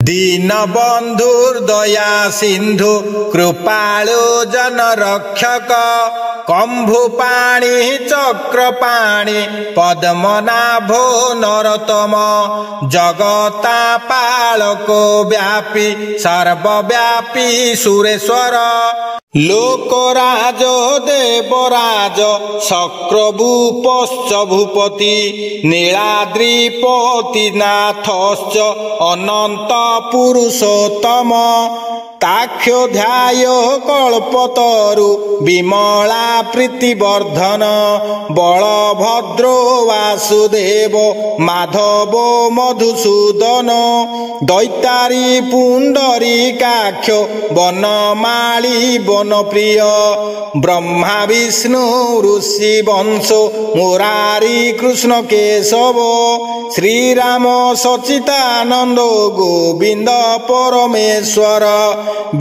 दीनबंधुर दया सिंधु कृपालु जन रक्षक कंभुपाणी चक्रपाणी पद्मनाभो नरोत्तम जगता पालको व्यापी सर्वव्यापी सुरेश्वर लोकराज देवराज शक्रभूपश्च भूपति नीलाद्रिपति नाथश्च अनंत पुरुषोत्तम ताख्योध्याय कल्पतरु विमला प्रीतिवर्धन बलभद्रो वासुदेव माधव मधुसूदन दैतारी पुंडरीकाक्ष वनमाली वनप्रिय ब्रह्मा विष्णु ऋषि वंशो मुरारी कृष्ण केशव श्रीराम सच्चिदानंद गोविंद परमेश्वर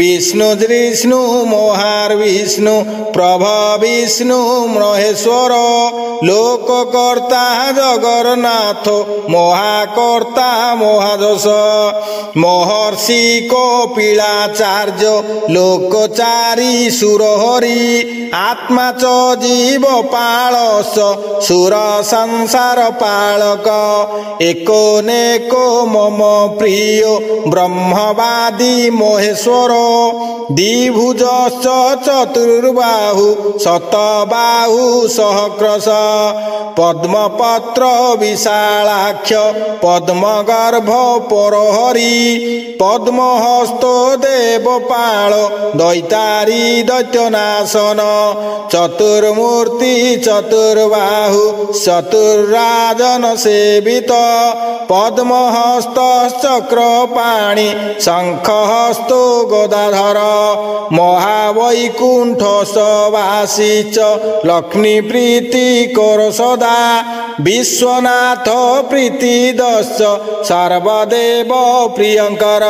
विष्णु जिष्णु मोहार विष्णु प्रभ विष्णु महेश्वर लोककर्ता जगन्नाथ महाकर्ता महादश महर्षि कपिलाचार्य लोकचारी सुरहरि आत्मा च जीव पालस सुर संसार पालक एको नेको मम प्रिय ब्रह्मवादी महेश्वर द्विभुजश्च चतुर्बाहु शतबाहु सहक्रश पद्मपत्र विशालाक्ष पद्मगर्भ परहरि पद्महस्तो देवपाल दैतारी दैत्यनाशन चतुर्मूर्ति चतुर्बाहु चतुर्राजन सेवित पद्महस्तचक्रपाणि शंखहस्तो गदाधर महावैकुंठ सवासी च लक्ष्मी प्रीति कर सदा विश्वनाथ प्रीतिदश्च सर्वदेव प्रियंकर।